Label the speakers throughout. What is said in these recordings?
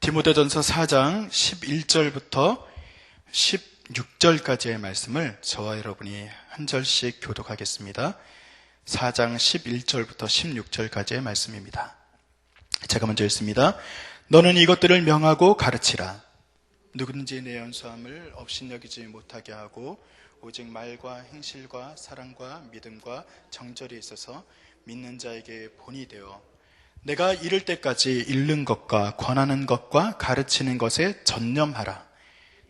Speaker 1: 디모데전서 4장 11절부터 16절까지의 말씀을 저와 여러분이 한 절씩 교독하겠습니다. 4장 11절부터 16절까지의 말씀입니다. 제가 먼저 읽습니다. 너는 이것들을 명하고 가르치라. 누구든지 내 연수함을 업신여기지 못하게 하고 오직 말과 행실과 사랑과 믿음과 정절이 있어서 믿는 자에게 본이 되어 내가 이를 때까지 읽는 것과 권하는 것과 가르치는 것에 전념하라.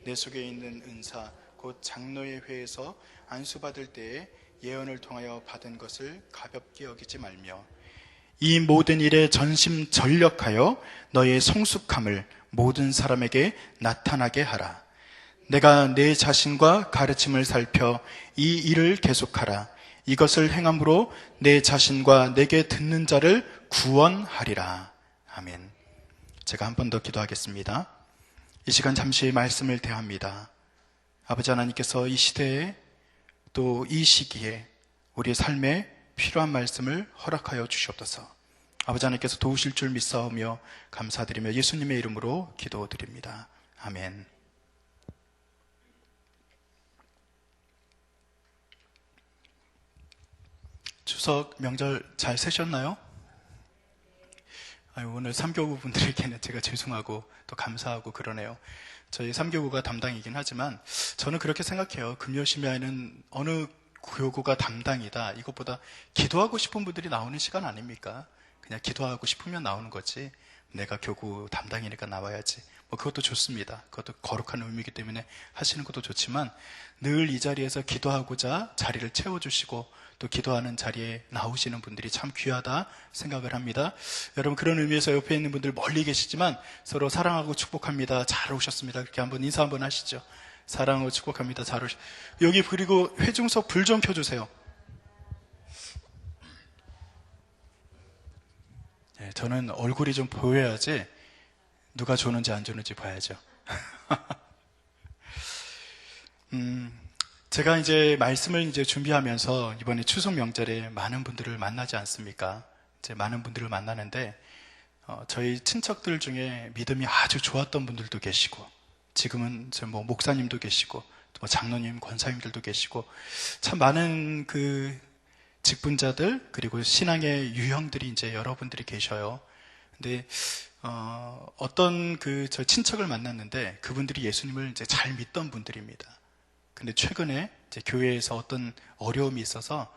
Speaker 1: 내 속에 있는 은사 곧 장로의 회에서 안수받을 때에 예언을 통하여 받은 것을 가볍게 여기지 말며 이 모든 일에 전심전력하여 너의 성숙함을 모든 사람에게 나타나게 하라. 내가 내 자신과 가르침을 살펴 이 일을 계속하라. 이것을 행함으로 내 자신과 내게 듣는 자를 구원하리라. 아멘. 제가 한 번 더 기도하겠습니다. 이 시간 잠시 말씀을 대합니다. 아버지 하나님께서 이 시대에 또 이 시기에 우리의 삶에 필요한 말씀을 허락하여 주시옵소서. 아버지 하나님께서 도우실 줄 믿사오며 감사드리며 예수님의 이름으로 기도드립니다. 아멘. 추석 명절 잘 새셨나요? 오늘 3교구 분들에게는 제가 죄송하고 또 감사하고 그러네요. 저희 3교구가 담당이긴 하지만 저는 그렇게 생각해요. 금요심야에는 어느 교구가 담당이다. 이것보다 기도하고 싶은 분들이 나오는 시간 아닙니까? 그냥 기도하고 싶으면 나오는 거지. 내가 교구 담당이니까 나와야지. 그것도 좋습니다. 그것도 거룩한 의미이기 때문에 하시는 것도 좋지만 늘 이 자리에서 기도하고자 자리를 채워주시고 또 기도하는 자리에 나오시는 분들이 참 귀하다 생각을 합니다. 여러분 그런 의미에서 옆에 있는 분들 멀리 계시지만 서로 사랑하고 축복합니다. 잘 오셨습니다. 그렇게 한번 인사 한번 하시죠. 사랑하고 축복합니다. 잘 오셨. 여기 그리고 회중석 불 좀 켜주세요. 네, 저는 얼굴이 좀 보여야지 누가 좋은지 안 좋은지 봐야죠. 제가 이제 말씀을 이제 준비하면서 이번에 추석 명절에 많은 분들을 만나지 않습니까? 이제 많은 분들을 만나는데 저희 친척들 중에 믿음이 아주 좋았던 분들도 계시고 지금은 뭐 목사님도 계시고 또 장로님, 권사님들도 계시고 참 많은 그 직분자들 그리고 신앙의 유형들이 이제 여러분들이 계셔요. 근데 어떤 저 친척을 만났는데 그분들이 예수님을 이제 잘 믿던 분들입니다. 근데 최근에 이제 교회에서 어떤 어려움이 있어서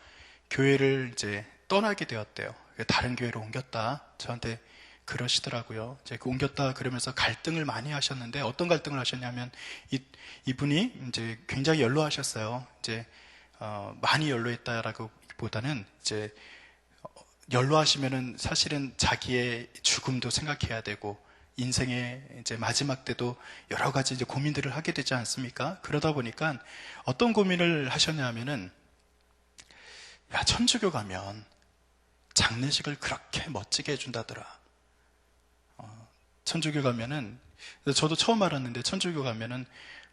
Speaker 1: 교회를 이제 떠나게 되었대요. 다른 교회로 옮겼다. 저한테 그러시더라고요. 이제 옮겼다 그러면서 갈등을 많이 하셨는데 어떤 갈등을 하셨냐면 이분이 이제 굉장히 연로하셨어요. 이제 많이 연로했다라고 보다는 이제 연로하시면은 사실은 자기의 죽음도 생각해야 되고 인생의 이제 마지막 때도 여러 가지 이제 고민들을 하게 되지 않습니까? 그러다 보니까 어떤 고민을 하셨냐면은 야, 천주교 가면 장례식을 그렇게 멋지게 해준다더라. 천주교 가면은 저도 처음 알았는데 천주교 가면은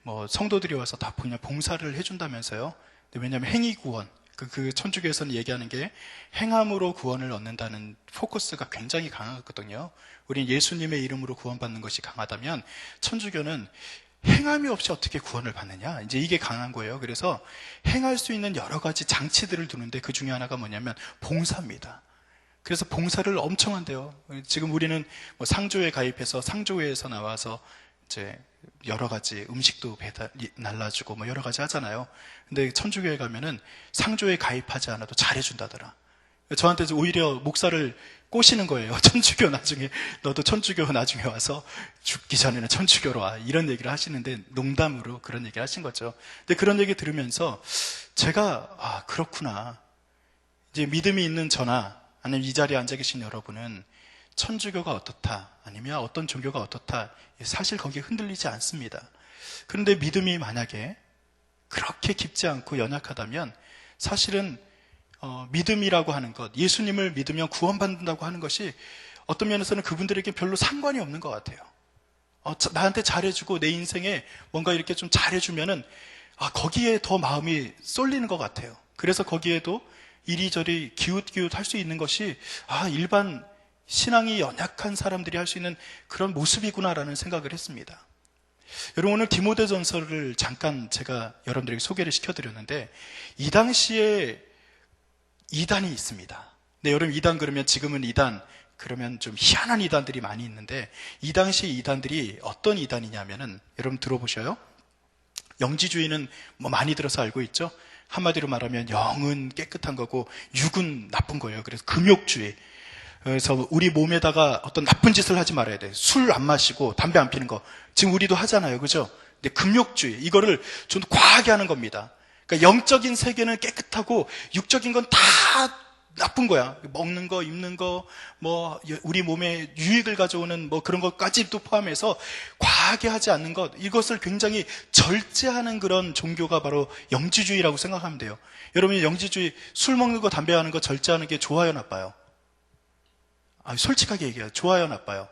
Speaker 1: 뭐 성도들이 와서 다 그냥 봉사를 해준다면서요. 왜냐하면 행위구원. 그 천주교에서는 얘기하는 게 행함으로 구원을 얻는다는 포커스가 굉장히 강하거든요. 우리는 예수님의 이름으로 구원받는 것이 강하다면 천주교는 행함이 없이 어떻게 구원을 받느냐? 이제 이게 강한 거예요. 그래서 행할 수 있는 여러 가지 장치들을 두는데 그 중에 하나가 뭐냐면 봉사입니다. 그래서 봉사를 엄청 한대요. 지금 우리는 뭐 상조회 가입해서 상조회에서 나와서 이제 여러 가지 음식도 날라주고 뭐 여러 가지 하잖아요. 근데 천주교에 가면은 상조에 가입하지 않아도 잘해준다더라. 저한테 오히려 목사를 꼬시는 거예요. 천주교 나중에 너도 천주교 나중에 와서 죽기 전에는 천주교로 와 이런 얘기를 하시는데 농담으로 그런 얘기를 하신 거죠. 근데 그런 얘기 들으면서 제가 그렇구나. 이제 믿음이 있는 저나 아니면 이 자리에 앉아 계신 여러분은 천주교가 어떻다 아니면 어떤 종교가 어떻다 사실 거기에 흔들리지 않습니다. 그런데 믿음이 만약에 그렇게 깊지 않고 연약하다면 사실은 믿음이라고 하는 것, 예수님을 믿으면 구원받는다고 하는 것이 어떤 면에서는 그분들에게 별로 상관이 없는 것 같아요. 나한테 잘해주고 내 인생에 뭔가 이렇게 좀 잘해주면은 거기에 더 마음이 쏠리는 것 같아요. 그래서 거기에도 이리저리 기웃기웃 할 수 있는 것이 일반 신앙이 연약한 사람들이 할 수 있는 그런 모습이구나라는 생각을 했습니다. 여러분, 오늘 디모데전서를 잠깐 제가 여러분들에게 소개를 시켜드렸는데, 이 당시에 이단이 있습니다. 네, 여러분, 이단 그러면 지금은 이단 그러면 좀 희한한 이단들이 많이 있는데, 이 당시 이단들이 어떤 이단이냐면은, 여러분 들어보셔요. 영지주의는 뭐 많이 들어서 알고 있죠. 한마디로 말하면 영은 깨끗한 거고 육은 나쁜 거예요. 그래서 금욕주의. 그래서 우리 몸에다가 어떤 나쁜 짓을 하지 말아야 돼. 술 안 마시고 담배 안 피는 거. 지금 우리도 하잖아요. 그죠? 근데 금욕주의. 이거를 좀 과하게 하는 겁니다. 그러니까 영적인 세계는 깨끗하고 육적인 건 다 나쁜 거야. 먹는 거, 입는 거, 뭐 우리 몸에 유익을 가져오는 뭐 그런 것까지도 포함해서 과하게 하지 않는 것, 이것을 굉장히 절제하는 그런 종교가 바로 영지주의라고 생각하면 돼요. 여러분이 영지주의, 술 먹는 거, 담배 하는 거 절제하는 게 좋아요, 나빠요? 솔직하게 얘기해요. 좋아요, 나빠요?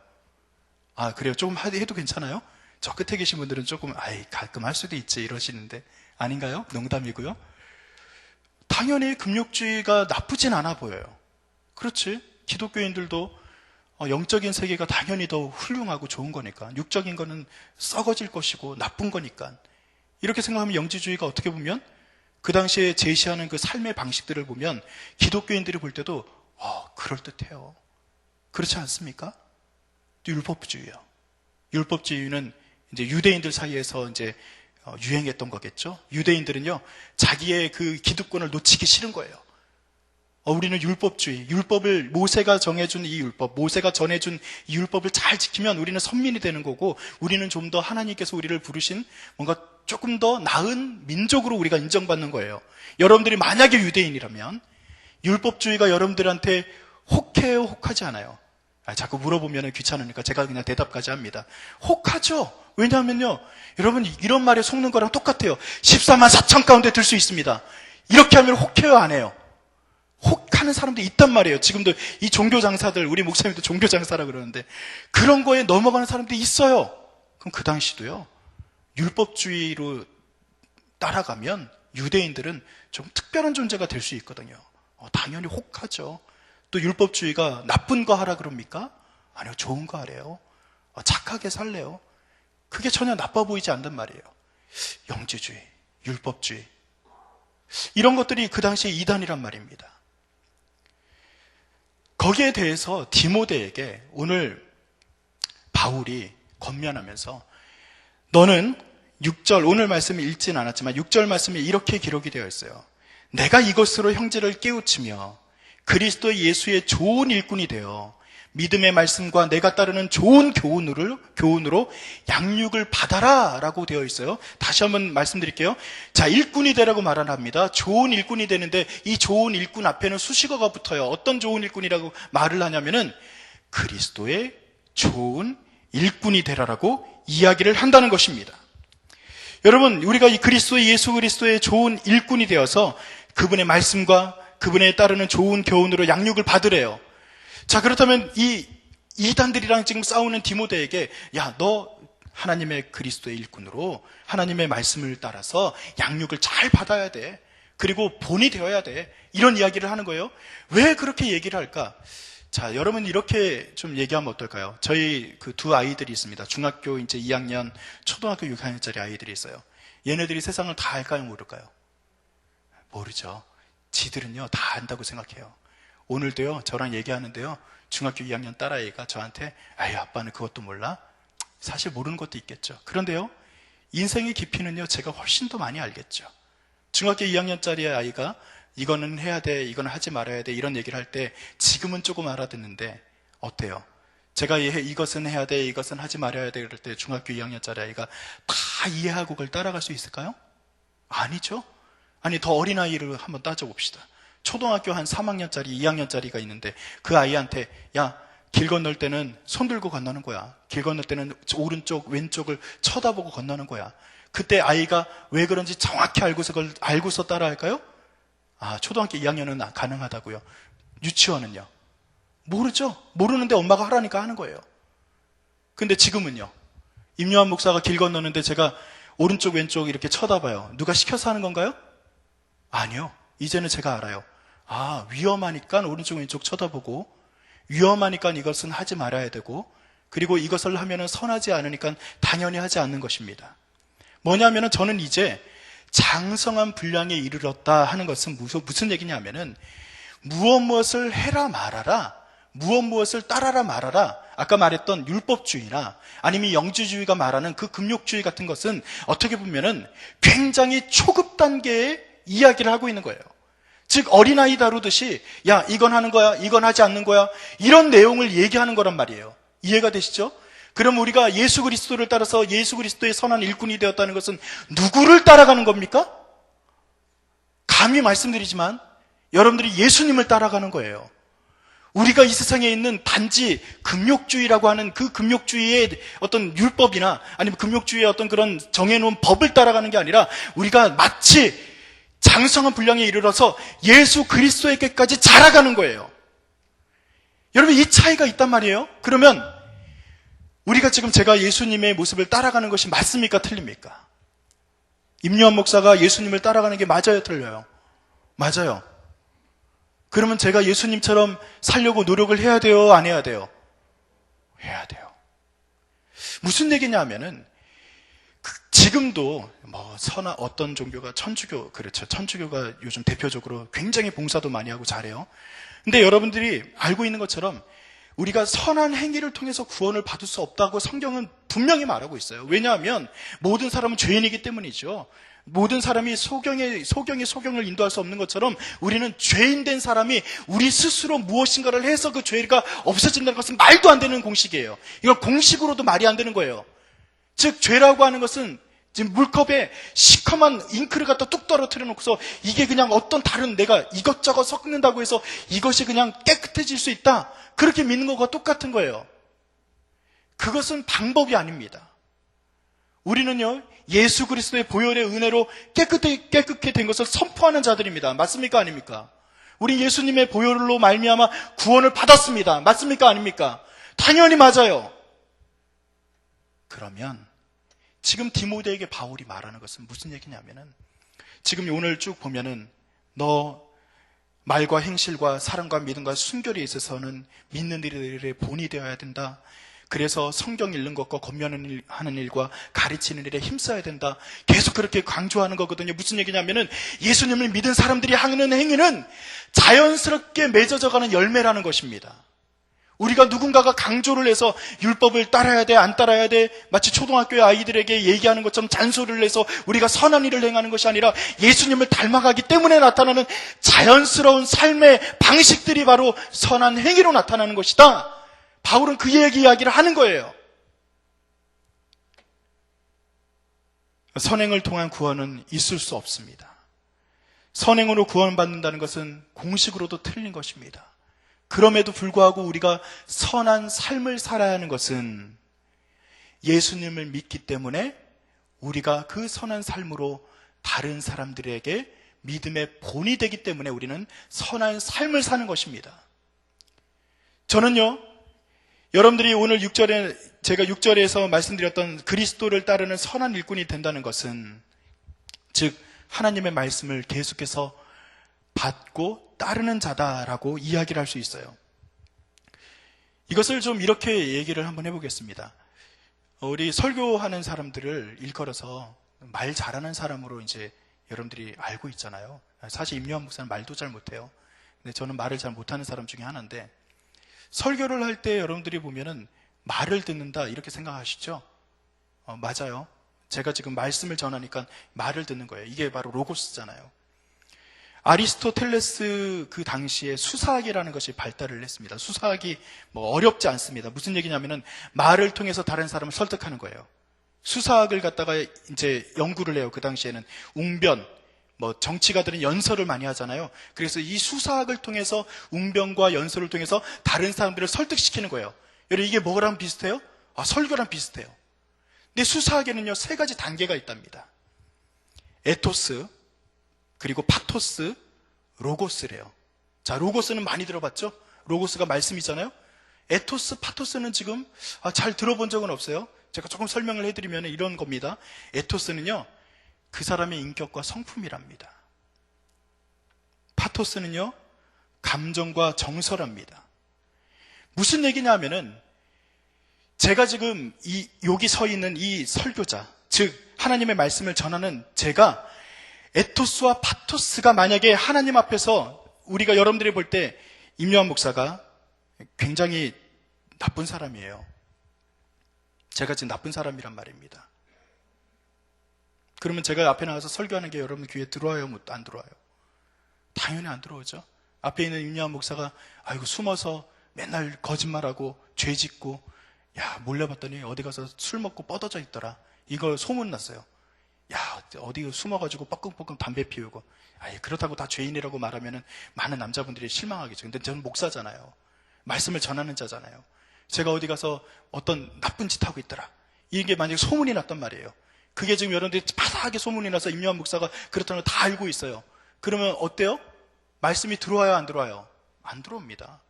Speaker 1: 그래요? 조금 해도 괜찮아요? 저 끝에 계신 분들은 조금 가끔 할 수도 있지 이러시는데 아닌가요? 농담이고요. 당연히 금욕주의가 나쁘진 않아 보여요. 그렇지? 기독교인들도 영적인 세계가 당연히 더 훌륭하고 좋은 거니까, 육적인 거는 썩어질 것이고 나쁜 거니까, 이렇게 생각하면 영지주의가 어떻게 보면 그 당시에 제시하는 그 삶의 방식들을 보면 기독교인들이 볼 때도 그럴듯해요. 그렇지 않습니까? 율법주의요. 율법주의는 이제 유대인들 사이에서 이제 유행했던 거겠죠. 유대인들은요, 자기의 그 기득권을 놓치기 싫은 거예요. 우리는 율법주의, 율법을 모세가 정해준 이 율법, 모세가 전해준 이 율법을 잘 지키면 우리는 선민이 되는 거고, 우리는 좀 더 하나님께서 우리를 부르신 뭔가 조금 더 나은 민족으로 우리가 인정받는 거예요. 여러분들이 만약에 유대인이라면 율법주의가 여러분들한테 혹해요, 혹하지 않아요? 자꾸 물어보면 귀찮으니까 제가 그냥 대답까지 합니다. 혹하죠. 왜냐하면요, 여러분 이런 말에 속는 거랑 똑같아요. 14만 4천 가운데 들 수 있습니다. 이렇게 하면 혹해요, 안 해요? 혹하는 사람도 있단 말이에요. 지금도 이 종교 장사들, 우리 목사님도 종교 장사라 그러는데 그런 거에 넘어가는 사람들이 있어요. 그럼 그 당시도요, 율법주의로 따라가면 유대인들은 좀 특별한 존재가 될 수 있거든요. 당연히 혹하죠. 또 율법주의가 나쁜 거 하라 그럽니까? 아니요, 좋은 거 하래요. 착하게 살래요. 그게 전혀 나빠 보이지 않단 말이에요. 영지주의, 율법주의, 이런 것들이 그 당시에 이단이란 말입니다. 거기에 대해서 디모데에게 오늘 바울이 권면하면서, 너는 6절, 오늘 말씀을 읽진 않았지만 6절 말씀에 이렇게 기록이 되어 있어요. 내가 이것으로 형제를 깨우치며 그리스도 예수의 좋은 일꾼이 되어 믿음의 말씀과 내가 따르는 좋은 교훈으로 양육을 받아라 라고 되어 있어요. 다시 한번 말씀드릴게요. 자, 일꾼이 되라고 말을 합니다. 좋은 일꾼이 되는데 이 좋은 일꾼 앞에는 수식어가 붙어요. 어떤 좋은 일꾼이라고 말을 하냐면은 그리스도의 좋은 일꾼이 되라라고 이야기를 한다는 것입니다. 여러분, 우리가 이 예수 그리스도의 좋은 일꾼이 되어서 그분의 말씀과 그분에 따르는 좋은 교훈으로 양육을 받으래요. 자, 그렇다면 이 이단들이랑 지금 싸우는 디모데에게, 야, 너 하나님의 그리스도의 일꾼으로 하나님의 말씀을 따라서 양육을 잘 받아야 돼. 그리고 본이 되어야 돼. 이런 이야기를 하는 거예요. 왜 그렇게 얘기를 할까? 자, 여러분 이렇게 좀 얘기하면 어떨까요? 저희 그 두 아이들이 있습니다. 중학교 이제 2학년, 초등학교 6학년짜리 아이들이 있어요. 얘네들이 세상을 다 알까요, 모를까요? 모르죠. 지들은요, 다 안다고 생각해요. 오늘도요, 저랑 얘기하는데요, 중학교 2학년 딸아이가 저한테, 아빠는 그것도 몰라? 사실 모르는 것도 있겠죠. 그런데요, 인생의 깊이는요, 제가 훨씬 더 많이 알겠죠. 중학교 2학년짜리 아이가 이거는 해야 돼, 이거는 하지 말아야 돼, 이런 얘기를 할 때 지금은 조금 알아듣는데 어때요? 제가 이것은 해야 돼, 이것은 하지 말아야 돼, 그럴 때 중학교 2학년짜리 아이가 다 이해하고 그걸 따라갈 수 있을까요? 아니죠. 아니, 더 어린 아이를 한번 따져봅시다. 초등학교 한 3학년짜리, 2학년짜리가 있는데 그 아이한테, 야, 길 건널 때는 손 들고 건너는 거야. 길 건널 때는 오른쪽, 왼쪽을 쳐다보고 건너는 거야. 그때 아이가 왜 그런지 정확히 알고서 따라할까요? 초등학교 2학년은 가능하다고요. 유치원은요? 모르죠. 모르는데 엄마가 하라니까 하는 거예요. 근데 지금은요, 임요한 목사가 길 건너는데 제가 오른쪽 왼쪽 이렇게 쳐다봐요. 누가 시켜서 하는 건가요? 아니요. 이제는 제가 알아요. 위험하니까 오른쪽 왼쪽 쳐다보고, 위험하니까 이것은 하지 말아야 되고, 그리고 이것을 하면은 선하지 않으니까 당연히 하지 않는 것입니다. 뭐냐면은 저는 이제 장성한 분량에 이르렀다 하는 것은 무슨 얘기냐면은 무엇을 해라 말아라, 무엇을 따라라 말아라, 아까 말했던 율법주의나 아니면 영지주의가 말하는 그 금욕주의 같은 것은 어떻게 보면은 굉장히 초급 단계의 이야기를 하고 있는 거예요. 즉 어린아이 다루듯이 야 이건 하는 거야, 이건 하지 않는 거야, 이런 내용을 얘기하는 거란 말이에요. 이해가 되시죠? 그럼 우리가 예수 그리스도를 따라서 예수 그리스도의 선한 일꾼이 되었다는 것은 누구를 따라가는 겁니까? 감히 말씀드리지만 여러분들이 예수님을 따라가는 거예요. 우리가 이 세상에 있는 단지 금욕주의라고 하는 그 금욕주의의 어떤 율법이나 아니면 금욕주의의 어떤 그런 정해놓은 법을 따라가는 게 아니라 우리가 마치 장성한 분량에 이르러서 예수 그리스도에게까지 자라가는 거예요. 여러분 이 차이가 있단 말이에요. 그러면 우리가 지금 제가 예수님의 모습을 따라가는 것이 맞습니까? 틀립니까? 임요한 목사가 예수님을 따라가는 게 맞아요? 틀려요? 맞아요. 그러면 제가 예수님처럼 살려고 노력을 해야 돼요? 안 해야 돼요? 해야 돼요. 무슨 얘기냐 하면은 지금도 어떤 종교가 천주교, 그렇죠. 천주교가 요즘 대표적으로 굉장히 봉사도 많이 하고 잘해요. 근데 여러분들이 알고 있는 것처럼 우리가 선한 행위를 통해서 구원을 받을 수 없다고 성경은 분명히 말하고 있어요. 왜냐하면 모든 사람은 죄인이기 때문이죠. 모든 사람이 소경이 소경을 인도할 수 없는 것처럼 우리는 죄인된 사람이 우리 스스로 무엇인가를 해서 그 죄가 없어진다는 것은 말도 안 되는 공식이에요. 이건 공식으로도 말이 안 되는 거예요. 즉 죄라고 하는 것은 지금 물컵에 시커먼 잉크를 갖다 뚝 떨어뜨려 놓고서 이게 그냥 어떤 다른 내가 이것저것 섞는다고 해서 이것이 그냥 깨끗해질 수 있다, 그렇게 믿는 것과 똑같은 거예요. 그것은 방법이 아닙니다. 우리는요 예수 그리스도의 보혈의 은혜로 깨끗하게 된 것을 선포하는 자들입니다. 맞습니까? 아닙니까? 우리 예수님의 보혈로 말미암아 구원을 받았습니다. 맞습니까? 아닙니까? 당연히 맞아요. 그러면 지금 디모데에게 바울이 말하는 것은 무슨 얘기냐면은 지금 오늘 쭉 보면은 너 말과 행실과 사랑과 믿음과 순결에 있어서는 믿는 이들의 본이 되어야 된다. 그래서 성경 읽는 것과 권면하는 일과 가르치는 일에 힘써야 된다. 계속 그렇게 강조하는 거거든요. 무슨 얘기냐면은 예수님을 믿은 사람들이 하는 행위는 자연스럽게 맺어져가는 열매라는 것입니다. 우리가 누군가가 강조를 해서 율법을 따라야 돼, 안 따라야 돼, 마치 초등학교의 아이들에게 얘기하는 것처럼 잔소리를 해서 우리가 선한 일을 행하는 것이 아니라 예수님을 닮아가기 때문에 나타나는 자연스러운 삶의 방식들이 바로 선한 행위로 나타나는 것이다. 바울은 그 이야기를 하는 거예요. 선행을 통한 구원은 있을 수 없습니다. 선행으로 구원받는다는 것은 공식으로도 틀린 것입니다. 그럼에도 불구하고 우리가 선한 삶을 살아야 하는 것은 예수님을 믿기 때문에 우리가 그 선한 삶으로 다른 사람들에게 믿음의 본이 되기 때문에 우리는 선한 삶을 사는 것입니다. 저는요, 여러분들이 오늘 6절에 제가 6절에서 말씀드렸던 그리스도를 따르는 선한 일꾼이 된다는 것은 즉 하나님의 말씀을 계속해서 받고 따르는 자다라고 이야기를 할 수 있어요. 이것을 좀 이렇게 얘기를 한번 해보겠습니다. 우리 설교하는 사람들을 일컬어서 말 잘하는 사람으로 이제 여러분들이 알고 있잖아요. 사실 임요한 목사는 말도 잘 못해요. 근데 저는 말을 잘 못하는 사람 중에 하나인데, 설교를 할 때 여러분들이 보면은 말을 듣는다 이렇게 생각하시죠? 맞아요. 제가 지금 말씀을 전하니까 말을 듣는 거예요. 이게 바로 로고스잖아요. 아리스토텔레스 그 당시에 수사학이라는 것이 발달을 했습니다. 수사학이 어렵지 않습니다. 무슨 얘기냐면은 말을 통해서 다른 사람을 설득하는 거예요. 수사학을 갖다가 이제 연구를 해요. 그 당시에는 웅변, 정치가들은 연설을 많이 하잖아요. 그래서 이 수사학을 통해서 웅변과 연설을 통해서 다른 사람들을 설득시키는 거예요. 여러분 이게 뭐랑 비슷해요? 설교랑 비슷해요. 근데 수사학에는요 3가지 단계가 있답니다. 에토스, 그리고 파토스, 로고스래요. 자, 로고스는 많이 들어봤죠? 로고스가 말씀이잖아요. 에토스, 파토스는 지금 잘 들어본 적은 없어요. 제가 조금 설명을 해드리면 이런 겁니다. 에토스는요 그 사람의 인격과 성품이랍니다. 파토스는요 감정과 정서랍니다. 무슨 얘기냐 하면은 제가 지금 여기 서 있는 이 설교자, 즉 하나님의 말씀을 전하는 제가 에토스와 파토스가 만약에 하나님 앞에서 우리가 여러분들이 볼 때 임요한 목사가 굉장히 나쁜 사람이에요. 제가 지금 나쁜 사람이란 말입니다. 그러면 제가 앞에 나가서 설교하는 게 여러분 귀에 들어와요? 안 들어와요? 당연히 안 들어오죠. 앞에 있는 임요한 목사가 아이고 숨어서 맨날 거짓말하고 죄짓고 야 몰래 봤더니 어디 가서 술 먹고 뻗어져 있더라. 이거 소문 났어요. 야 어디 숨어가지고 뻐끔뻐끔 담배 피우고 그렇다고 다 죄인이라고 말하면 많은 남자분들이 실망하겠죠. 근데 저는 목사잖아요. 말씀을 전하는 자잖아요. 제가 어디 가서 어떤 나쁜 짓 하고 있더라. 이게 만약에 소문이 났단 말이에요. 그게 지금 여러분들이 바닥에 소문이 나서 임요한 목사가 그렇다는 걸 다 알고 있어요. 그러면 어때요? 말씀이 들어와요? 안 들어와요? 안 들어옵니다.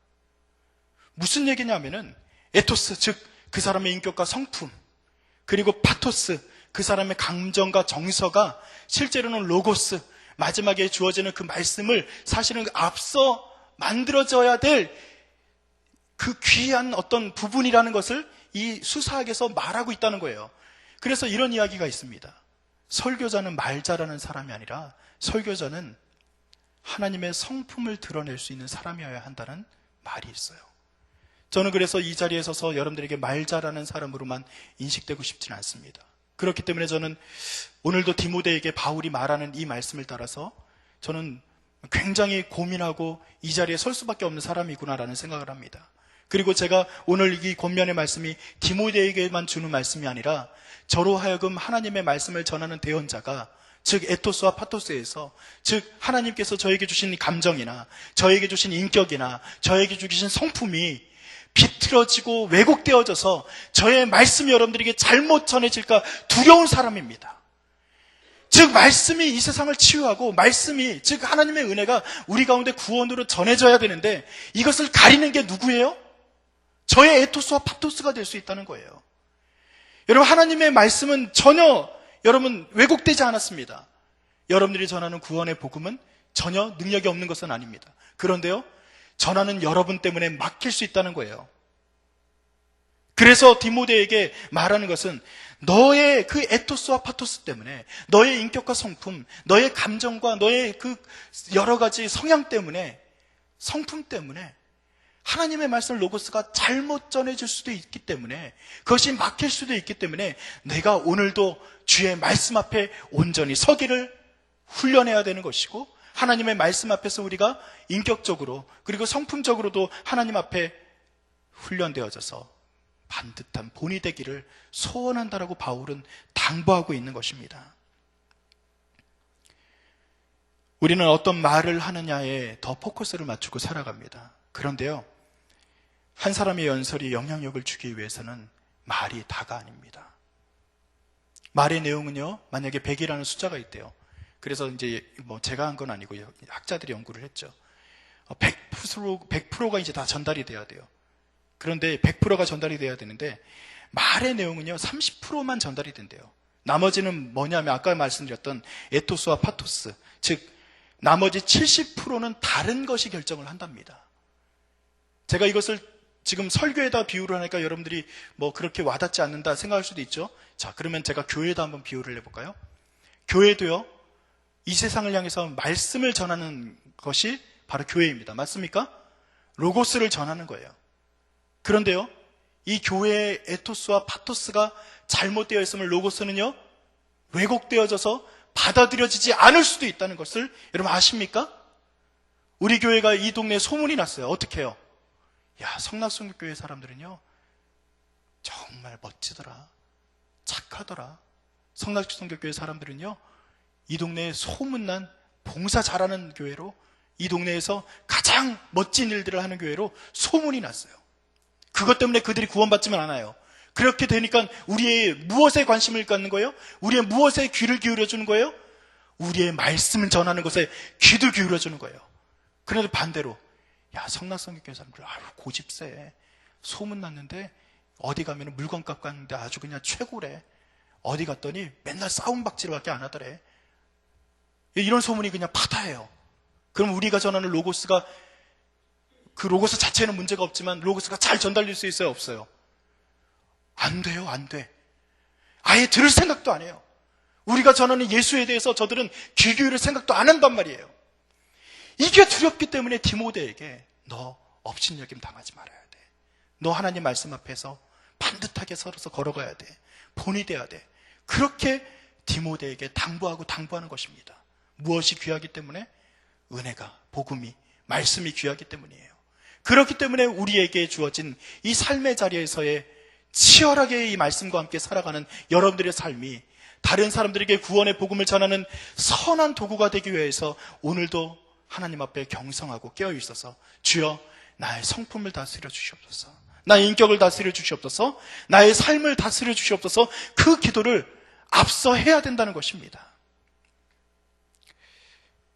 Speaker 1: 무슨 얘기냐면은 에토스, 즉 그 사람의 인격과 성품, 그리고 파토스, 그 사람의 감정과 정서가 실제로는 로고스, 마지막에 주어지는 그 말씀을 사실은 앞서 만들어져야 될 그 귀한 어떤 부분이라는 것을 이 수사학에서 말하고 있다는 거예요. 그래서 이런 이야기가 있습니다. 설교자는 말 잘하는 사람이 아니라 설교자는 하나님의 성품을 드러낼 수 있는 사람이어야 한다는 말이 있어요. 저는 그래서 이 자리에 서서 여러분들에게 말 잘하는 사람으로만 인식되고 싶지는 않습니다. 그렇기 때문에 저는 오늘도 디모데에게 바울이 말하는 이 말씀을 따라서 저는 굉장히 고민하고 이 자리에 설 수밖에 없는 사람이구나라는 생각을 합니다. 그리고 제가 오늘 이 권면의 말씀이 디모데에게만 주는 말씀이 아니라 저로 하여금 하나님의 말씀을 전하는 대언자가, 즉 에토스와 파토스에서, 즉 하나님께서 저에게 주신 감정이나 저에게 주신 인격이나 저에게 주신 성품이 비틀어지고 왜곡되어져서 저의 말씀이 여러분들에게 잘못 전해질까 두려운 사람입니다. 즉 말씀이 이 세상을 치유하고 말씀이, 즉 하나님의 은혜가 우리 가운데 구원으로 전해져야 되는데 이것을 가리는 게 누구예요? 저의 에토스와 파토스가 될 수 있다는 거예요. 여러분, 하나님의 말씀은 전혀 여러분 왜곡되지 않았습니다. 여러분들이 전하는 구원의 복음은 전혀 능력이 없는 것은 아닙니다. 그런데요, 전하는 여러분 때문에 막힐 수 있다는 거예요. 그래서 디모데에게 말하는 것은 너의 그 에토스와 파토스 때문에, 너의 인격과 성품, 너의 감정과 너의 그 여러 가지 성향 때문에, 성품 때문에 하나님의 말씀 로고스가 잘못 전해질 수도 있기 때문에, 그것이 막힐 수도 있기 때문에 내가 오늘도 주의 말씀 앞에 온전히 서기를 훈련해야 되는 것이고, 하나님의 말씀 앞에서 우리가 인격적으로 그리고 성품적으로도 하나님 앞에 훈련되어져서 반듯한 본이 되기를 소원한다라고 바울은 당부하고 있는 것입니다. 우리는 어떤 말을 하느냐에 더 포커스를 맞추고 살아갑니다. 그런데요, 한 사람의 연설이 영향력을 주기 위해서는 말이 다가 아닙니다. 말의 내용은요, 만약에 100이라는 숫자가 있대요. 그래서 이제 뭐 제가 한 건 아니고요, 학자들이 연구를 했죠. 100%가 이제 다 전달이 돼야 돼요. 그런데 100%가 전달이 돼야 되는데 말의 내용은요 30%만 전달이 된대요. 나머지는 뭐냐면 아까 말씀드렸던 에토스와 파토스, 즉 나머지 70%는 다른 것이 결정을 한답니다. 제가 이것을 지금 설교에다 비유를 하니까 여러분들이 뭐 그렇게 와닿지 않는다 생각할 수도 있죠. 자, 그러면 제가 교회에다 한번 비유를 해볼까요? 교회도요, 이 세상을 향해서 말씀을 전하는 것이 바로 교회입니다. 맞습니까? 로고스를 전하는 거예요. 그런데요, 이 교회의 에토스와 파토스가 잘못되어 있으면 로고스는요 왜곡되어져서 받아들여지지 않을 수도 있다는 것을 여러분 아십니까? 우리 교회가 이 동네에 소문이 났어요. 어떻게 해요? 야, 성락성교회 사람들은요 정말 멋지더라, 착하더라. 성락성교회 사람들은요 이 동네에 소문난 봉사 잘하는 교회로, 이 동네에서 가장 멋진 일들을 하는 교회로 소문이 났어요. 그것 때문에 그들이 구원받지만 않아요. 그렇게 되니까 우리의 무엇에 관심을 갖는 거예요? 우리의 무엇에 귀를 기울여주는 거예요? 우리의 말씀을 전하는 것에 귀도 기울여주는 거예요. 그런데 반대로, 야, 성락성교회 사람들 아유 고집세, 소문났는데 어디 가면 물건값 갔는데 아주 그냥 최고래, 어디 갔더니 맨날 싸움박질밖에 안 하더래, 이런 소문이 그냥 파다해요. 그럼 우리가 전하는 로고스가 그 로고스 자체는 문제가 없지만 로고스가 잘 전달될 수 있어요, 없어요? 안 돼요, 안 돼. 아예 들을 생각도 안 해요. 우리가 전하는 예수에 대해서 저들은 귀 기울일 생각도 안 한단 말이에요. 이게 두렵기 때문에 디모데에게 너 업신여김 당하지 말아야 돼. 너 하나님 말씀 앞에서 반듯하게 서서 걸어가야 돼. 본이 돼야 돼. 그렇게 디모데에게 당부하는 것입니다. 무엇이 귀하기 때문에? 은혜가, 복음이, 말씀이 귀하기 때문이에요. 그렇기 때문에 우리에게 주어진 이 삶의 자리에서의 치열하게 이 말씀과 함께 살아가는 여러분들의 삶이 다른 사람들에게 구원의 복음을 전하는 선한 도구가 되기 위해서 오늘도 하나님 앞에 경성하고 깨어 있어서 주여 나의 성품을 다스려 주시옵소서, 나의 인격을 다스려 주시옵소서, 나의 삶을 다스려 주시옵소서, 그 기도를 앞서 해야 된다는 것입니다.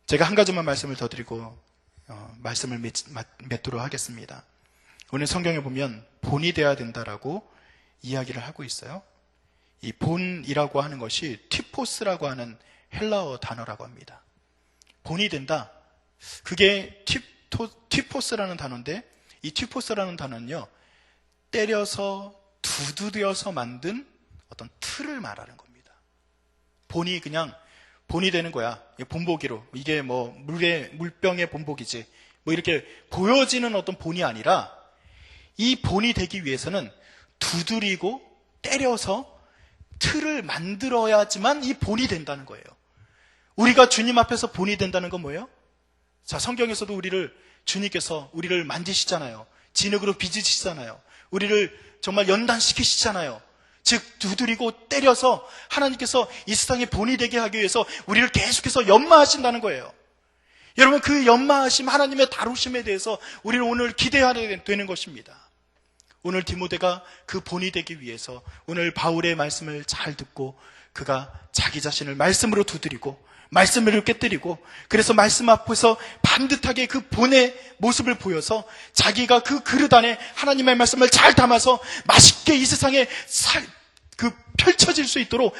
Speaker 1: 제가 한 가지만 말씀을 더 드리고 말씀을 맺도록 하겠습니다. 오늘 성경에 보면 본이 되어야 된다라고 이야기를 하고 있어요. 이 본이라고 하는 것이 티포스라고 하는 헬라어 단어라고 합니다. 본이 된다. 그게 티포스라는 단어인데, 이 티포스라는 단어는요, 때려서 두드려서 만든 어떤 틀을 말하는 겁니다. 본이 그냥 본이 되는 거야. 본보기로. 이게 뭐 물병의 본보기지. 뭐 이렇게 보여지는 어떤 본이 아니라, 이 본이 되기 위해서는 두드리고 때려서 틀을 만들어야지만 이 본이 된다는 거예요. 우리가 주님 앞에서 본이 된다는 건 뭐예요? 자, 성경에서도 주님께서 우리를 만지시잖아요. 진흙으로 빚으시잖아요. 우리를 정말 연단시키시잖아요. 즉 두드리고 때려서 하나님께서 이 세상에 본이 되게 하기 위해서 우리를 계속해서 연마하신다는 거예요. 여러분, 그 연마하심, 하나님의 다루심에 대해서 우리는 오늘 기대해야 되는 것입니다. 오늘 디모데가 그 본이 되기 위해서 오늘 바울의 말씀을 잘 듣고 그가 자기 자신을 말씀으로 두드리고 말씀으로 깨뜨리고, 그래서 말씀 앞에서 반듯하게 그 본의 모습을 보여서 자기가 그 그릇 안에 하나님의 말씀을 잘 담아서 맛있게 이 세상에 펼쳐질 수 있도록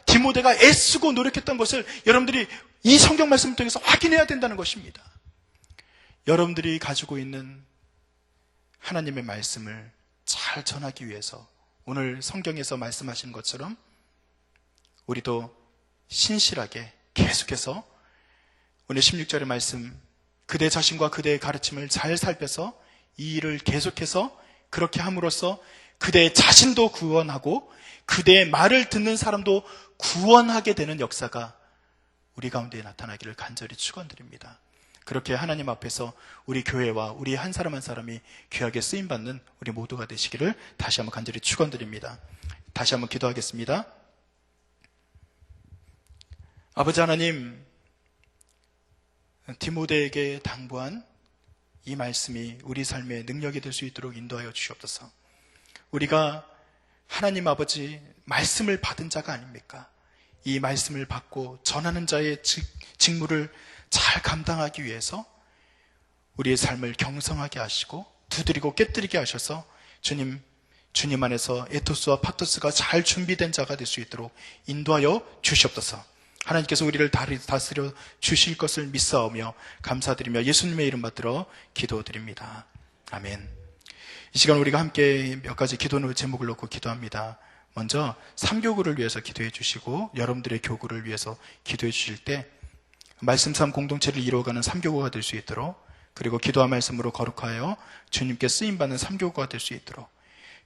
Speaker 1: 디모데가 애쓰고 노력했던 것을 여러분들이 이 성경 말씀을 통해서 확인해야 된다는 것입니다. 여러분들이 가지고 있는 하나님의 말씀을 잘 전하기 위해서 오늘 성경에서 말씀하신 것처럼 우리도 신실하게 계속해서 오늘 16절의 말씀, 그대 자신과 그대의 가르침을 잘 살펴서 이 일을 계속해서 그렇게 함으로써 그대 자신도 구원하고 그대의 말을 듣는 사람도 구원하게 되는 역사가 우리 가운데 나타나기를 간절히 축원드립니다. 그렇게 하나님 앞에서 우리 교회와 우리 한 사람 한 사람이 귀하게 쓰임받는 우리 모두가 되시기를 다시 한번 간절히 축원드립니다. 다시 한번 기도하겠습니다. 아버지 하나님, 디모데에게 당부한 이 말씀이 우리 삶의 능력이 될 수 있도록 인도하여 주시옵소서. 우리가 하나님 아버지 말씀을 받은 자가 아닙니까? 이 말씀을 받고 전하는 자의 직무를 잘 감당하기 위해서 우리의 삶을 경성하게 하시고 두드리고 깨뜨리게 하셔서 주님 안에서 에토스와 파토스가 잘 준비된 자가 될 수 있도록 인도하여 주시옵소서. 하나님께서 우리를 다스려 주실 것을 믿사오며 감사드리며 예수님의 이름 받들어 기도드립니다. 아멘. 이 시간 우리가 함께 몇 가지 기도 제목을 놓고 기도합니다. 먼저 3교구를 위해서 기도해 주시고 여러분들의 교구를 위해서 기도해 주실 때 말씀 삶 공동체를 이루어가는 3교구가 될 수 있도록, 그리고 기도와 말씀으로 거룩하여 주님께 쓰임받는 3교구가 될 수 있도록,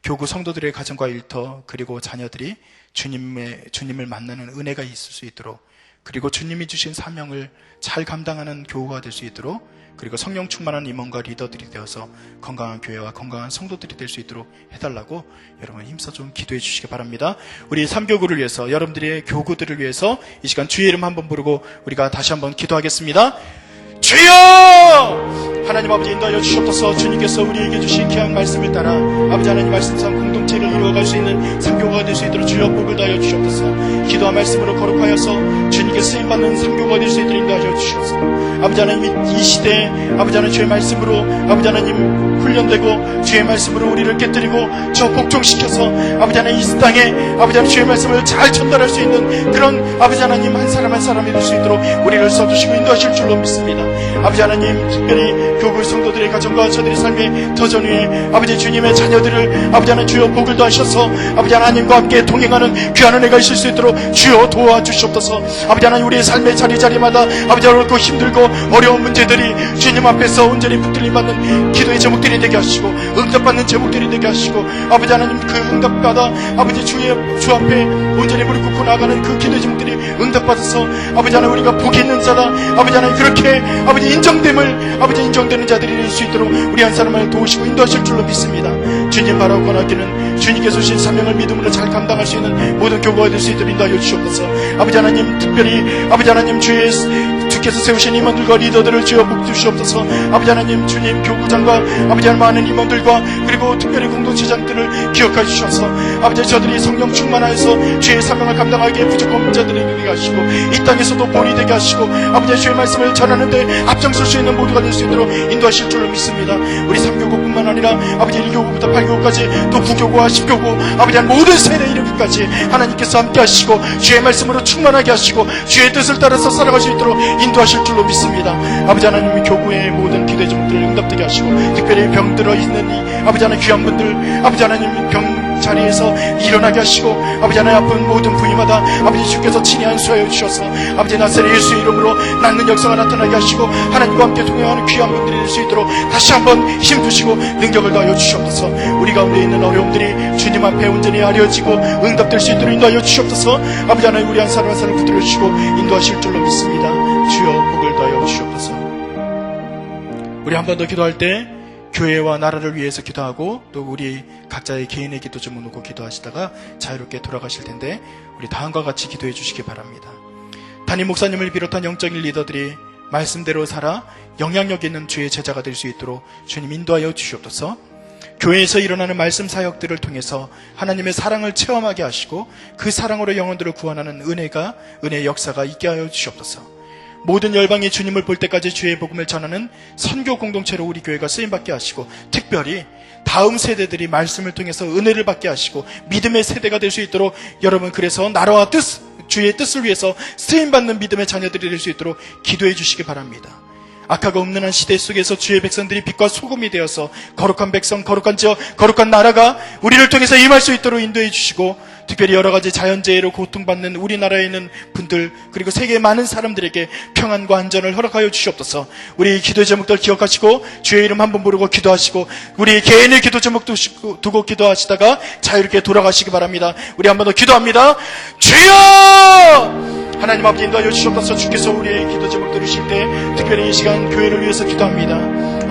Speaker 1: 교구 성도들의 가정과 일터 그리고 자녀들이 주님을 만나는 은혜가 있을 수 있도록, 그리고 주님이 주신 사명을 잘 감당하는 교우가 될 수 있도록, 그리고 성령 충만한 임원과 리더들이 되어서 건강한 교회와 건강한 성도들이 될 수 있도록 해달라고 여러분 힘써 좀 기도해 주시기 바랍니다. 우리 3교구를 위해서, 여러분들의 교구들을 위해서 이 시간 주의 이름 한번 부르고 우리가 다시 한번 기도하겠습니다. 주여! 하나님 아버지 인도하여 주시옵소서. 주님께서 우리에게 주신 귀한 말씀을 따라 아버지 하나님 말씀상 공동체를 이루어갈 수 있는 3교구가 될 수 있도록 주여 복을 다하여 주시옵소서. 기도와 말씀으로 거룩하여서 주님께 쓰임받는 3교구가 될 수 있도록 인도하여 주시옵소서. 아버지 하나님 이 시대에 아버지 하나님 주의 말씀으로 아버지 하나님 훈련되고 주의 말씀으로 우리를 깨뜨리고 저 복종시켜서 아버지 하나님 이 땅에 아버지 하나님 주의 말씀을 잘 전달할 수 있는 그런 아버지 하나님 한 사람 한 사람이 될 수 있도록 우리를 써주시고 인도하실 줄로 믿습니다. 아버지 하나님 특별히 교구 성도들의 가정과 저들의 삶의 터전 위에 아버지 주님의 자녀들을 아버지 하나님 주여 복을 더하셔서 아버지 하나님과 함께 동행하는 귀한 은혜가 있을 수 있도록 주여 도와주시옵소서. 아버지 하나님 우리의 삶의 자리자리마다 아버지 어렵고 힘들고 어려운 문제들이 주님 앞에서 온전히 붙들림 받는 기도의 제목들이 되게 하시고 응답받는 제목들이 되게 하시고 아버지 하나님 그 응답받아 아버지 주 앞에 온전히 무릎 꿇고 나가는 그 기도의 제목들이 응답받아서 아버지 하나님 우리가 복이 있는 자다 아버지 하나님 그렇게 아버지 인정됨을 아버지 인정되는 자들이 될 수 있도록 우리 한 사람을 도우시고 인도하실 줄로 믿습니다. 주님 바라고 권하기는 주님께서 주신 사명을 믿음으로 잘 감당할 수 있는 모든 교구가 될 수 있도록 인도하여 주시옵소서. 아버지 하나님 특별히 아버지 하나님 주께서 세우신 임원들과 리더들을 주여 복 주시옵소서. 아버지 하나님 주님 교구장과 아버지 하나님 많은 임원들과 그리고 특별히 공동체장들을 기억하여 주셔서 아버지 저들이 성령 충만하여서 주의 사명을 감당하기에 부족한 자들이 되게 하시고 이 땅에서도 본이 되게 하시고 아버지 주의 말씀을 전하는데 앞장설 수 있는 모두가 될 수 있도록 인도하실 줄로 믿습니다. 우리 3교구뿐만 아니라 아버지 1교구부터 8교구까지 또 9교구와 10교구 아버지 하나님 모든 세대 이르기까지 하나님께서 함께 하시고 주의 말씀으로 충만하게 하시고 주의 뜻을 따라서 살아갈 수 있도록 인도하실 줄로 믿습니다. 아버지 하나님 교구의 모든 기도의 제목들을 응답되게 하시고 특별히 병들어 있는 이 아버지 하나님 귀한 분들 아버지 하나님 병 자리에서 일어나게 하시고 아버지 하나님 아픈 모든 부위마다 아버지 주께서 친히 안수하여 주셔서 아버지 나사렛 예수의 이름으로 낫는 역사가 나타나게 하시고 하나님과 함께 동행하는 귀한 분들이 될 수 있도록 다시 한번 힘주시고 능력을 더하여 주시옵소서. 우리 가운데 있는 어려움들이 주님 앞에 온전히 아려지고 응답될 수 있도록 인도하여 주시옵소서. 아버지 하나님 우리 한 사람 한 사람 붙들어 주시고 인도하실 줄로 믿습니다. 주여 복을 더하여 주시옵소서. 우리 한 번 더 기도할 때 교회와 나라를 위해서 기도하고 또 우리 각자의 개인의 기도 좀 놓고 기도하시다가 자유롭게 돌아가실 텐데 우리 다음과 같이 기도해 주시기 바랍니다. 담임 목사님을 비롯한 영적인 리더들이 말씀대로 살아 영향력 있는 주의 제자가 될 수 있도록 주님 인도하여 주시옵소서. 교회에서 일어나는 말씀 사역들을 통해서 하나님의 사랑을 체험하게 하시고 그 사랑으로 영혼들을 구원하는 은혜의 역사가 있게 하여 주시옵소서. 모든 열방이 주님을 볼 때까지 주의 복음을 전하는 선교 공동체로 우리 교회가 쓰임받게 하시고 특별히 다음 세대들이 말씀을 통해서 은혜를 받게 하시고 믿음의 세대가 될 수 있도록 여러분 그래서 나라와 주의 뜻을 위해서 쓰임받는 믿음의 자녀들이 될 수 있도록 기도해 주시기 바랍니다. 악하고 음란한 시대 속에서 주의 백성들이 빛과 소금이 되어서 거룩한 백성, 거룩한 지역, 거룩한 나라가 우리를 통해서 임할 수 있도록 인도해 주시고 특별히 여러 가지 자연재해로 고통받는 우리나라에 있는 분들 그리고 세계의 많은 사람들에게 평안과 안전을 허락하여 주시옵소서. 우리 기도의 제목들 기억하시고 주의 이름 한번 부르고 기도하시고 우리 개인의 기도 제목 두고 기도하시다가 자유롭게 돌아가시기 바랍니다. 우리 한번 더 기도합니다. 주여! 하나님 아버지 인도하여 주시옵소서. 주께서 우리의 기도 제목 들으실 때 특별히 이 시간 교회를 위해서 기도합니다.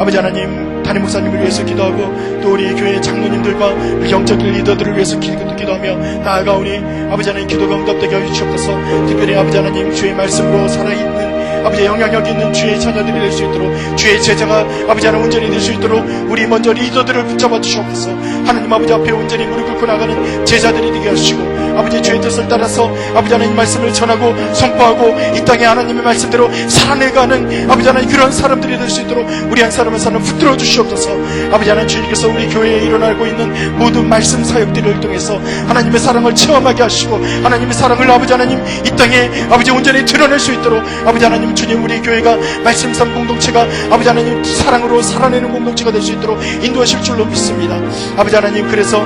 Speaker 1: 아버지 하나님 담임 목사님을 위해서 기도하고 또 우리 교회 장로님들과 우리 영적인 리더들을 위해서 기도하며 나아가오니 아버지 하나님 기도가 응답되게 하여 주시옵소서. 특별히 아버지 하나님 주의 말씀으로 살아있는 아버지 영향력 있는 주의 자녀들이 될 수 있도록 주의 제자가 아버지 하나님 온전히 될 수 있도록 우리 먼저 리더들을 붙잡아 주시옵소서. 하나님 아버지 앞에 온전히 무릎 꿇고 나가는 제자들이 되게 하시고 아버지 주의 뜻을 따라서 아버지 하나님 말씀을 전하고 선포하고 이 땅에 하나님의 말씀대로 살아내가는 아버지 하나님 그런 사람들이 될 수 있도록 우리 한 사람 한 사람 붙들어 주시옵소서. 아버지 하나님 주님께서 우리 교회에 일어나고 있는 모든 말씀 사역들을 통해서 하나님의 사랑을 체험하게 하시고 하나님의 사랑을 아버지 하나님 이 땅에 아버지 온전히 드러낼 수 있도록 아버지 하나님 주님 우리 교회가 말씀상 공동체가 아버지 하나님 사랑으로 살아내는 공동체가 될 수 있도록 인도하실 줄로 믿습니다. 아버지 하나님 그래서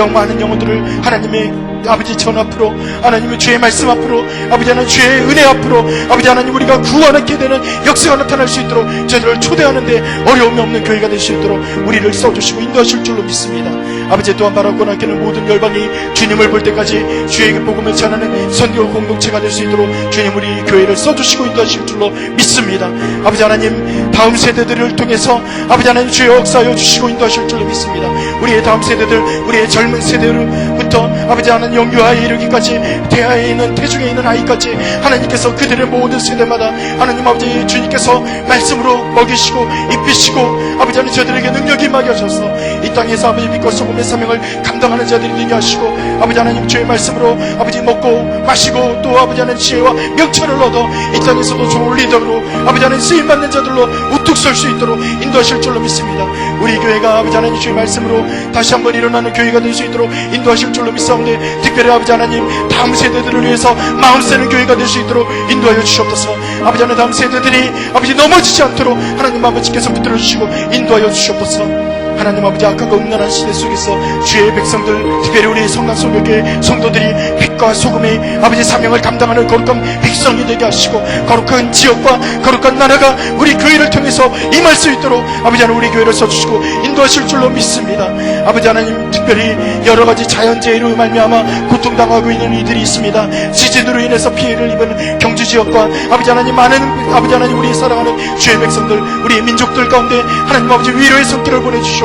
Speaker 1: 많은 영혼들을 하나님의 아버지 전 앞으로 하나님의 주의 말씀 앞으로 아버지 하나님 주의 은혜 앞으로 아버지 하나님 우리가 구원하게 되는 역사가 나타날 수 있도록 저희들을 초대하는데 어려움이 없는 교회가 될 수 있도록 우리를 써주시고 인도하실 줄로 믿습니다. 아버지 또한 바라고 나기는 모든 열방이 주님을 볼 때까지 주의 복음을 전하는 선교 공동체가 될 수 있도록 주님 우리 교회를 써주시고 인도하실 줄로 믿습니다. 아버지 하나님 다음 세대들을 통해서 아버지 하나님 주의 역사하여 주시고 인도하실 줄로 믿습니다. 우리의 다음 세대들 우리의 젊은 세대부터 아버지 하나님 영유아에 이르기까지 태아에 있는 태중에 있는 아이까지 하나님께서 그들의 모든 세대마다 하나님 아버지 주님께서 말씀으로 먹이시고 입히시고 아버지 하나님 저들에게 능력이 임하게 하셔서 이 땅에서 아버지 빛과 소금의 사명을 감당하는 자들이 되게 하시고 아버지 하나님 주의 말씀으로 아버지 먹고 마시고 또 아버지 하나님 지혜와 명철을 얻어 이 땅에서도 좋은 리더로 아버지 하나님 쓰임받는 자들로 우뚝 설 수 있도록 인도하실 줄로 믿습니다. 우리 교회가 아버지 하나님 주의 말씀으로 다시 한번 일어나는 교회가 될 수 있도록 인도하실 줄로 믿사오는데, 특별히 아버지 하나님 다음 세대들을 위해서 마음 쓰는 교회가 될 수 있도록 인도하여 주시옵소서. 아버지 하나님 다음 세대들이 아버지 넘어지지 않도록 하나님 아버지께서 붙들어 주시고 인도하여 주시옵소서. 하나님 아버지 악하고 음란한 시대 속에서 주의 백성들, 특별히 우리 성남성교회 성도들이 빛과 소금의 아버지 사명을 감당하는 거룩한 백성이 되게 하시고, 거룩한 지역과 거룩한 나라가 우리 교회를 통해서 임할 수 있도록 아버지 하나님 우리 교회를 써주시고 인도하실 줄로 믿습니다. 아버지 하나님 특별히 여러가지 자연재해로 말미암아 고통당하고 있는 이들이 있습니다. 지진으로 인해서 피해를 입은 경주지역과 아버지 하나님 많은 아버지 하나님 우리 사랑하는 주의 백성들, 우리 민족들 가운데 하나님 아버지 위로의 손길을 보내주시옵소서.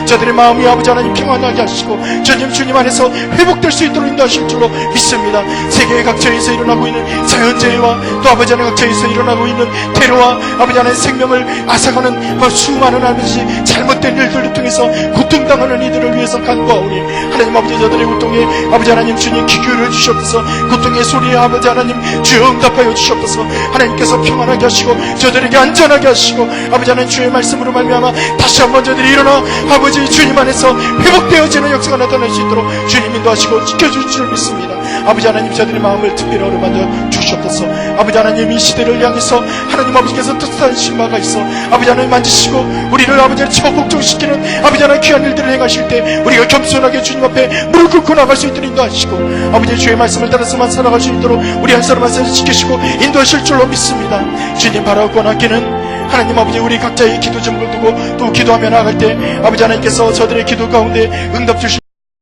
Speaker 1: 저들의 마음이 아버지 하나님 평안하게 하시고 주님 안에서 회복될 수 있도록 인도하실 줄로 믿습니다. 세계 각처에서 일어나고 있는 자연재해와 또 아버지 하나님 각처에서 일어나고 있는 테러와 아버지 하나님 생명을 앗아가는 수많은 아버지 잘못된 일들을 통해서 고통당하는 이들을 위해서 간구하오니, 하나님 아버지 저들의 고통에 아버지 하나님 주님 귀 기울여 주시옵소서. 고통의 소리에 아버지 하나님 주여 응답하여 주시옵소서. 하나님께서 평안하게 하시고 저들에게 안전하게 하시고 아버지 하나님 주의 말씀으로 말미암아 다시 한번 저들이 일어나 아버지 주님 안에서 회복되어지는 역사가 나타날 수 있도록 주님 인도하시고 지켜주실 줄 믿습니다. 아버지 하나님 저들의 마음을 특별히 어루만져 주시옵소서. 아버지 하나님 이 시대를 향해서 하나님 아버지께서 뜻한 신바가 있어 아버지 하나님 만지시고 우리를 아버지를 복종시키는 아버지 하나님 귀한 일들을 행하실 때 우리가 겸손하게 주님 앞에 무릎 꿇고 나갈 수 있도록 인도하시고 아버지 주의 말씀을 따라서만 살아갈 수 있도록 우리 한 사람 한 사람 지키시고 인도하실 줄로 믿습니다. 주님 바라고 원하기는 하나님 아버지 우리 각자의 기도 제목을 두고 또 기도하며 나아갈 때 아버지 하나님께서 저들의 기도 가운데 응답 주시